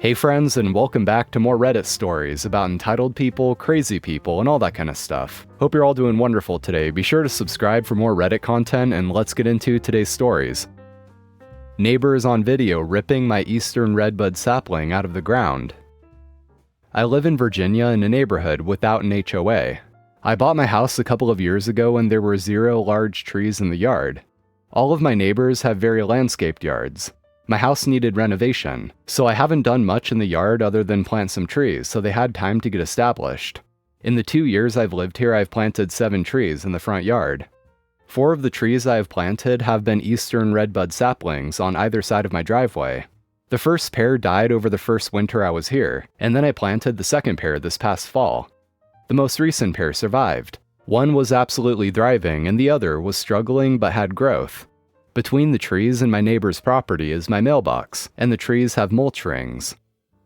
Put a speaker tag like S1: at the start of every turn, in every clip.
S1: Hey friends, and welcome back to more Reddit stories about entitled people, crazy people, and all that kind of stuff. Hope you're all doing wonderful today. Be sure to subscribe for more Reddit content, and let's get into today's stories. Neighbors on video ripping my eastern redbud sapling out of the ground. I live in Virginia in a neighborhood without an HOA. I bought my house a couple of years ago and there were 0 large trees in the yard. All of my neighbors have very landscaped yards. My house needed renovation, so I haven't done much in the yard other than plant some trees, so they had time to get established. In the 2 years I've lived here, I've planted 7 trees in the front yard. 4 of the trees I have planted have been eastern redbud saplings on either side of my driveway. The first pair died over the first winter I was here, and then I planted the second pair this past fall. The most recent pair survived. One was absolutely thriving, and the other was struggling but had growth. Between the trees and my neighbor's property is my mailbox, and the trees have mulch rings.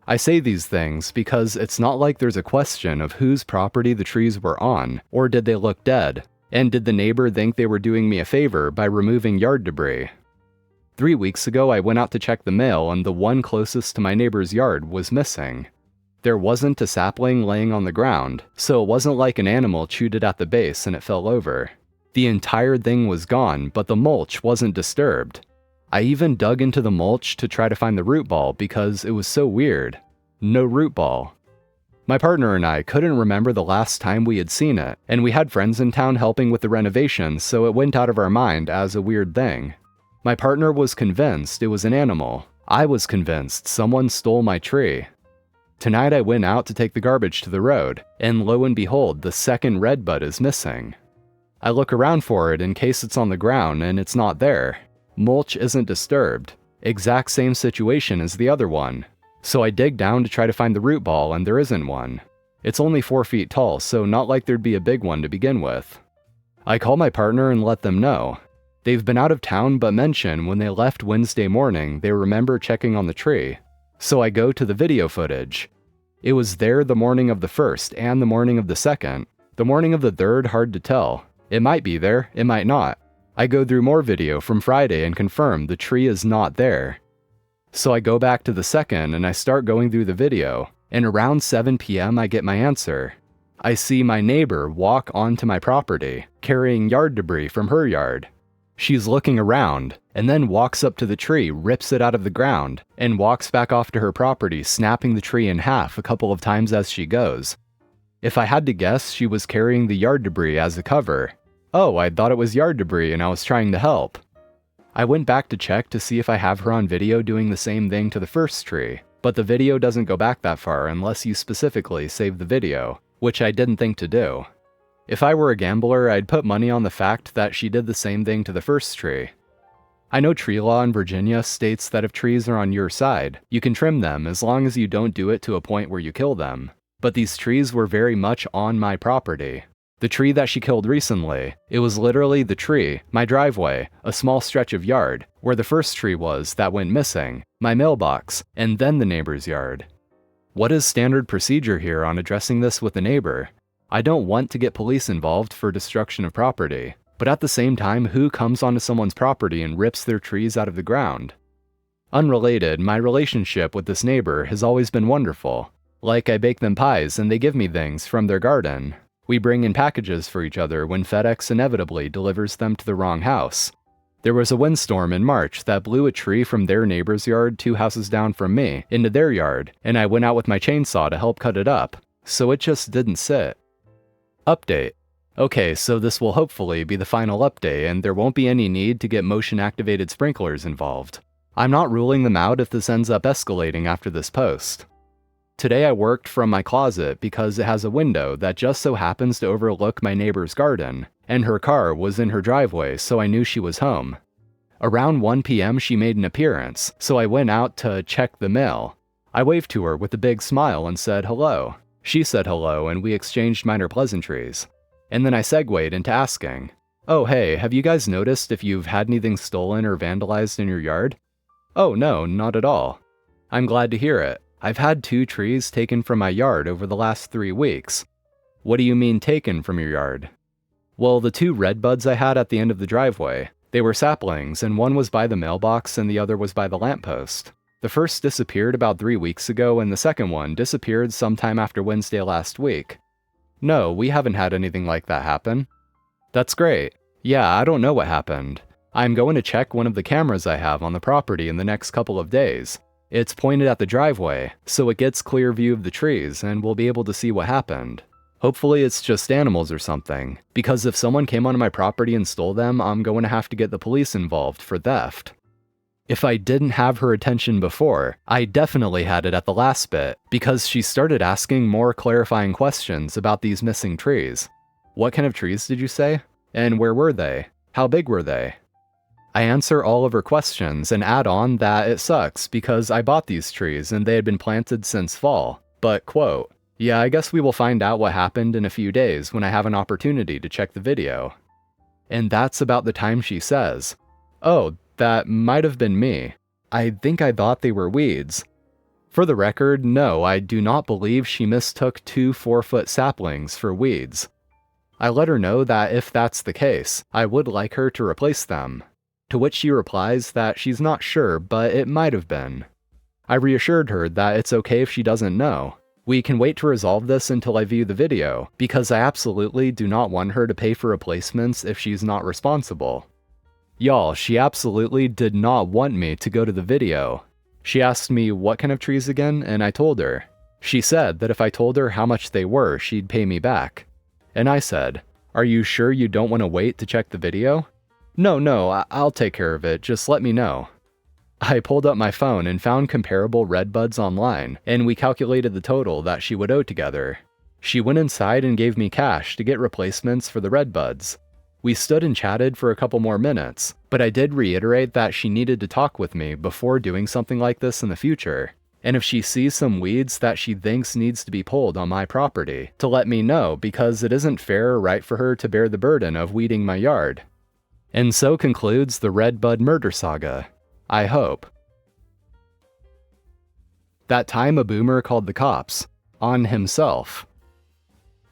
S1: I say these things because it's not like there's a question of whose property the trees were on, or did they look dead, and did the neighbor think they were doing me a favor by removing yard debris. 3 weeks ago I went out to check the mail and the one closest to my neighbor's yard was missing. There wasn't a sapling laying on the ground, so it wasn't like an animal chewed it at the base and it fell over. The entire thing was gone, but the mulch wasn't disturbed. I even dug into the mulch to try to find the root ball because it was so weird. No root ball. My partner and I couldn't remember the last time we had seen it, and we had friends in town helping with the renovation, so it went out of our mind as a weird thing. My partner was convinced it was an animal. I was convinced someone stole my tree. Tonight I went out to take the garbage to the road, and lo and behold, the second redbud is missing. I look around for it in case it's on the ground and it's not there. Mulch isn't disturbed. Exact same situation as the other one. So I dig down to try to find the root ball and there isn't one. It's only 4 feet tall, so not like there'd be a big one to begin with. I call my partner and let them know. They've been out of town but mention when they left Wednesday morning they remember checking on the tree. So I go to the video footage. It was there the morning of the first and the morning of the second. The morning of the third, hard to tell. It might be there, it might not. I go through more video from Friday and confirm the tree is not there. So I go back to the second and I start going through the video, and around 7 p.m. I get my answer. I see my neighbor walk onto my property, carrying yard debris from her yard. She's looking around, and then walks up to the tree, rips it out of the ground, and walks back off to her property, snapping the tree in half a couple of times as she goes. If I had to guess, she was carrying the yard debris as a cover. Oh, I thought it was yard debris and I was trying to help. I went back to check to see if I have her on video doing the same thing to the first tree, but the video doesn't go back that far unless you specifically save the video, which I didn't think to do. If I were a gambler, I'd put money on the fact that she did the same thing to the first tree. I know tree law in Virginia states that if trees are on your side, you can trim them as long as you don't do it to a point where you kill them. But these trees were very much on my property. The tree that she killed recently, it was literally the tree, my driveway, a small stretch of yard, where the first tree was that went missing, my mailbox, and then the neighbor's yard. What is standard procedure here on addressing this with the neighbor? I don't want to get police involved for destruction of property, but at the same time, who comes onto someone's property and rips their trees out of the ground? Unrelated, my relationship with this neighbor has always been wonderful. Like I bake them pies and they give me things from their garden. We bring in packages for each other when FedEx inevitably delivers them to the wrong house. There was a windstorm in March that blew a tree from their neighbor's yard 2 houses down from me into their yard, and I went out with my chainsaw to help cut it up, so it just didn't sit. Update. Okay, so this will hopefully be the final update and there won't be any need to get motion-activated sprinklers involved. I'm not ruling them out if this ends up escalating after this post. Today I worked from my closet because it has a window that just so happens to overlook my neighbor's garden, and her car was in her driveway, so I knew she was home. Around 1 p.m. she made an appearance, so I went out to check the mail. I waved to her with a big smile and said hello. She said hello and we exchanged minor pleasantries. And then I segued into asking, "Oh hey, have you guys noticed if you've had anything stolen or vandalized in your yard?" "Oh no, not at all." "I'm glad to hear it. I've had 2 trees taken from my yard over the last 3 weeks." "What do you mean taken from your yard?" "Well, the 2 redbuds I had at the end of the driveway. They were saplings, and one was by the mailbox and the other was by the lamppost. The first disappeared about 3 weeks ago, and the second one disappeared sometime after Wednesday last week. No, we haven't had anything like that happen. That's great. Yeah, I don't know what happened. I'm going to check one of the cameras I have on the property in the next couple of days. It's pointed at the driveway, so it gets clear view of the trees and we'll be able to see what happened. Hopefully it's just animals or something, because if someone came onto my property and stole them, I'm going to have to get the police involved for theft. If I didn't have her attention before, I definitely had it at the last bit, because she started asking more clarifying questions about these missing trees. What kind of trees did you say? And where were they? How big were they? I answer all of her questions and add on that it sucks because I bought these trees and they had been planted since fall, but quote, yeah, I guess we will find out what happened in a few days when I have an opportunity to check the video. And that's about the time she says, oh, that might have been me. I think I thought they were weeds. For the record, no, I do not believe she mistook 2 4-foot saplings for weeds. I let her know that if that's the case, I would like her to replace them. To which she replies that she's not sure, but it might have been. I reassured her that it's okay if she doesn't know. We can wait to resolve this until I view the video, because I absolutely do not want her to pay for replacements if she's not responsible. Y'all, she absolutely did not want me to go to the video. She asked me what kind of trees again, and I told her. She said that if I told her how much they were, she'd pay me back. And I said, are you sure you don't want to wait to check the video? No, I'll take care of it, just let me know. I pulled up my phone and found comparable redbuds online, and we calculated the total that she would owe together. She went inside and gave me cash to get replacements for the redbuds. We stood and chatted for a couple more minutes, but I did reiterate that she needed to talk with me before doing something like this in the future, and if she sees some weeds that she thinks needs to be pulled on my property, to let me know because it isn't fair or right for her to bear the burden of weeding my yard. And so concludes the redbud murder saga. I hope. That time a boomer called the cops. On himself.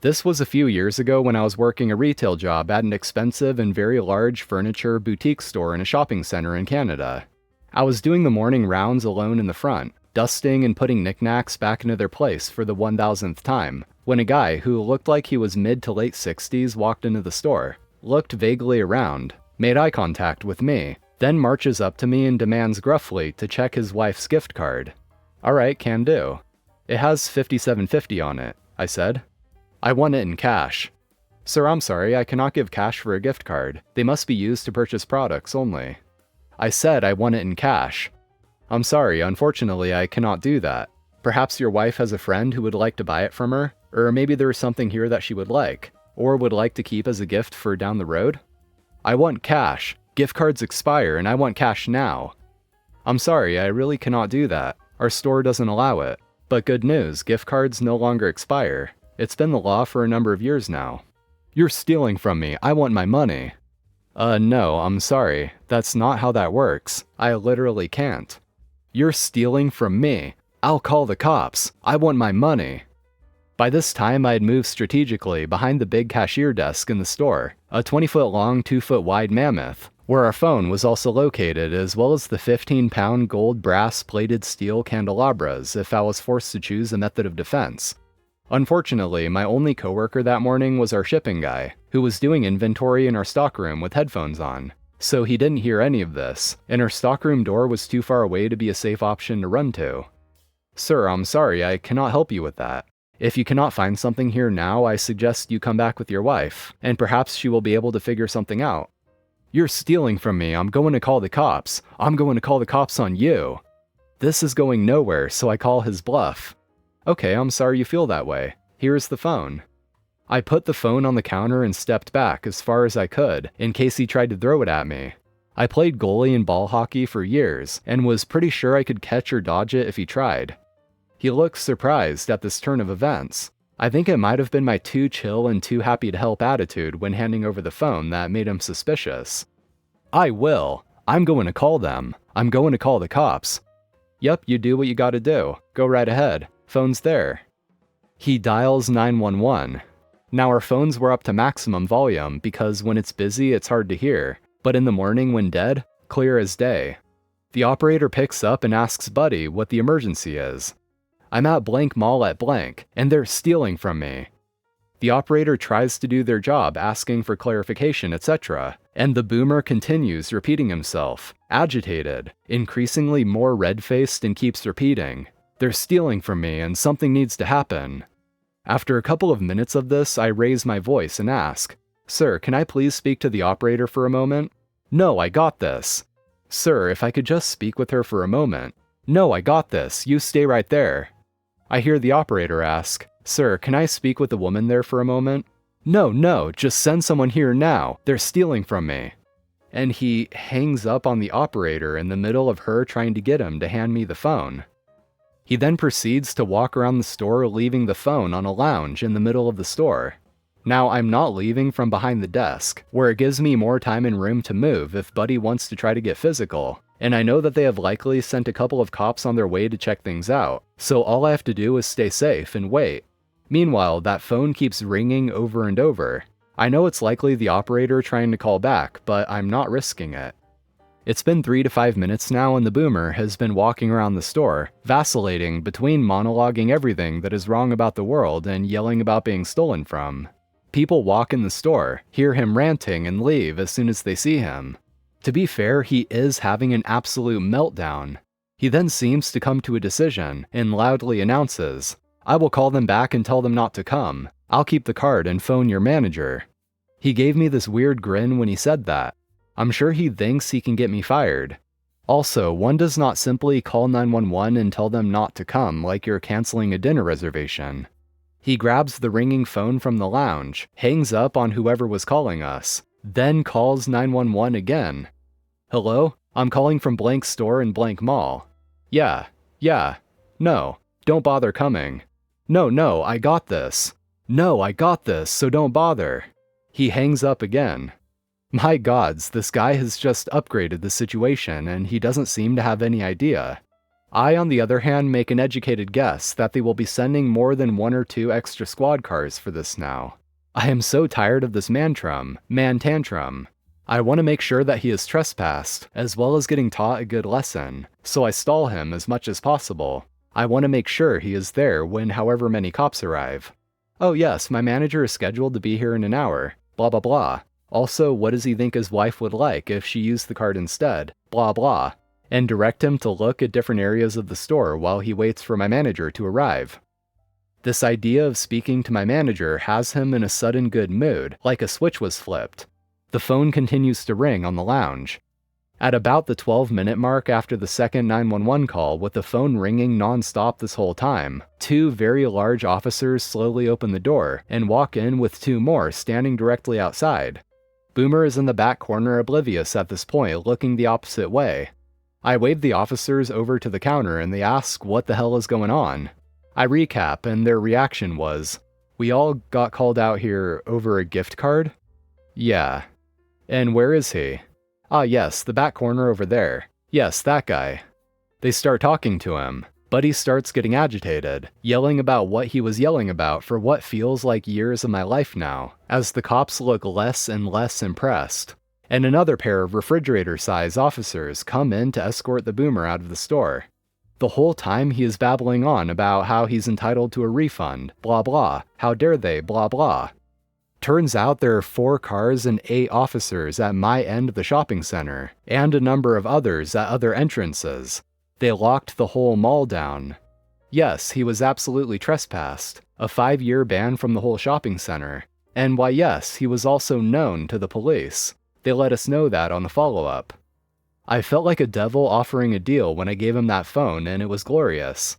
S1: This was a few years ago when I was working a retail job at an expensive and very large furniture boutique store in a shopping center in Canada. I was doing the morning rounds alone in the front, dusting and putting knickknacks back into their place for the 1000th time, when a guy who looked like he was mid to late 60s walked into the store, looked vaguely around, made eye contact with me, then marches up to me and demands gruffly to check his wife's gift card. Alright, can do. It has $57.50 on it, I said. I want it in cash. Sir, I'm sorry, I cannot give cash for a gift card. They must be used to purchase products only. I said I want it in cash. I'm sorry, unfortunately I cannot do that. Perhaps your wife has a friend who would like to buy it from her, or maybe there is something here that she would like, or would like to keep as a gift for down the road. I want cash. Gift cards expire and I want cash now. I'm sorry, I really cannot do that. Our store doesn't allow it. But good news, gift cards no longer expire. It's been the law for a number of years now. You're stealing from me, I want my money. No, I'm sorry. That's not how that works. I literally can't. You're stealing from me. I'll call the cops. I want my money. By this time, I had moved strategically behind the big cashier desk in the store, a 20-foot long, 2-foot wide mammoth, where our phone was also located, as well as the 15-pound gold brass plated steel candelabras if I was forced to choose a method of defense. Unfortunately, my only coworker that morning was our shipping guy, who was doing inventory in our stockroom with headphones on, so he didn't hear any of this, and our stockroom door was too far away to be a safe option to run to. Sir, I'm sorry, I cannot help you with that. If you cannot find something here now, I suggest you come back with your wife, and perhaps she will be able to figure something out. You're stealing from me, I'm going to call the cops. I'm going to call the cops on you. This is going nowhere, so I call his bluff. Okay, I'm sorry you feel that way. Here's the phone. I put the phone on the counter and stepped back as far as I could, in case he tried to throw it at me. I played goalie and ball hockey for years, and was pretty sure I could catch or dodge it if he tried. He looked surprised at this turn of events. I think it might have been my too chill and too happy to help attitude when handing over the phone that made him suspicious. I will. I'm going to call them. I'm going to call the cops. Yep, you do what you gotta do. Go right ahead. Phone's there. He dials 911. Now our phones were up to maximum volume because when it's busy it's hard to hear, but in the morning when dead, clear as day. The operator picks up and asks Buddy what the emergency is. I'm at blank mall at blank, and they're stealing from me. The operator tries to do their job, asking for clarification, etc., and the boomer continues repeating himself, agitated, increasingly more red-faced, and keeps repeating, "They're stealing from me and something needs to happen." After a couple of minutes of this, I raise my voice and ask, "Sir, can I please speak to the operator for a moment?" "No, I got this." "Sir, if I could just speak with her for a moment." "No, I got this. You stay right there." I hear the operator ask, "Sir, can I speak with the woman there for a moment?" No, just send someone here now. They're stealing from me." And he hangs up on the operator in the middle of her trying to get him to hand me the phone. He then proceeds to walk around the store, leaving the phone on a lounge in the middle of the store. Now, I'm not leaving from behind the desk, where it gives me more time and room to move if Buddy wants to try to get physical, and I know that they have likely sent a couple of cops on their way to check things out, so all I have to do is stay safe and wait. Meanwhile, that phone keeps ringing over and over. I know it's likely the operator trying to call back, but I'm not risking it. It's been 3 to 5 minutes now, and the boomer has been walking around the store, vacillating between monologuing everything that is wrong about the world and yelling about being stolen from. People walk in the store, hear him ranting, and leave as soon as they see him. To be fair, he is having an absolute meltdown. He then seems to come to a decision and loudly announces, "I will call them back and tell them not to come. I'll keep the card and phone your manager." He gave me this weird grin when he said that. I'm sure he thinks he can get me fired. Also, one does not simply call 911 and tell them not to come like you're canceling a dinner reservation. He grabs the ringing phone from the lounge, hangs up on whoever was calling us, then calls 911 again. "Hello? I'm calling from blank store in blank mall." Yeah. No, don't bother coming." No, I got this." "No, I got this, so don't bother." He hangs up again. My gods, this guy has just upgraded the situation, and he doesn't seem to have any idea. I, on the other hand, make an educated guess that they will be sending more than 1 or 2 extra squad cars for this now. I am so tired of this man tantrum. I want to make sure that he is trespassed, as well as getting taught a good lesson, so I stall him as much as possible. I want to make sure he is there when however many cops arrive. "Oh yes, my manager is scheduled to be here in an hour, blah blah blah. Also, what does he think his wife would like if she used the card instead, blah blah," and direct him to look at different areas of the store while he waits for my manager to arrive. This idea of speaking to my manager has him in a sudden good mood, like a switch was flipped. The phone continues to ring on the lounge. At about the 12-minute mark after the second 911 call, with the phone ringing non-stop this whole time, 2 very large officers slowly open the door and walk in with 2 more standing directly outside. Boomer is in the back corner oblivious at this point, looking the opposite way. I wave the officers over to the counter and they ask what the hell is going on. I recap and their reaction was, "We all got called out here over a gift card?" "Yeah." "And where is he?" "Ah yes, the back corner over there. Yes, that guy." They start talking to him. Buddy starts getting agitated, yelling about what he was yelling about for what feels like years of my life now, as the cops look less and less impressed. And another pair of refrigerator-sized officers come in to escort the boomer out of the store. The whole time he is babbling on about how he's entitled to a refund, blah blah, how dare they, blah blah. Turns out there are 4 cars and 8 officers at my end of the shopping center, and a number of others at other entrances. They locked the whole mall down. Yes, he was absolutely trespassed, a 5-year ban from the whole shopping center. And why yes, he was also known to the police. They let us know that on the follow-up. I felt like a devil offering a deal when I gave him that phone, and it was glorious.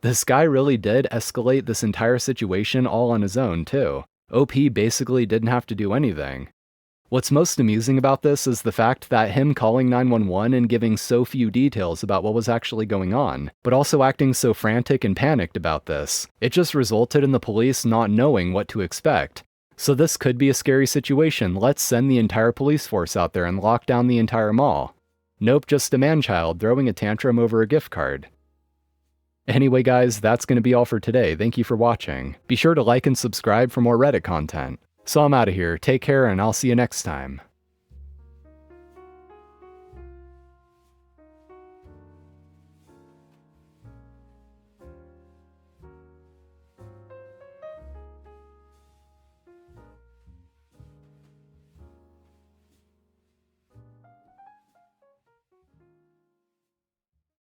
S1: This guy really did escalate this entire situation all on his own, too. OP basically didn't have to do anything. What's most amusing about this is the fact that him calling 911 and giving so few details about what was actually going on, but also acting so frantic and panicked about this, it just resulted in the police not knowing what to expect. So this could be a scary situation. Let's send the entire police force out there and lock down the entire mall. Nope, just a man-child throwing a tantrum over a gift card. Anyway guys, that's going to be all for today. Thank you for watching. Be sure to like and subscribe for more Reddit content. So I'm out of here, take care, and I'll see you next time.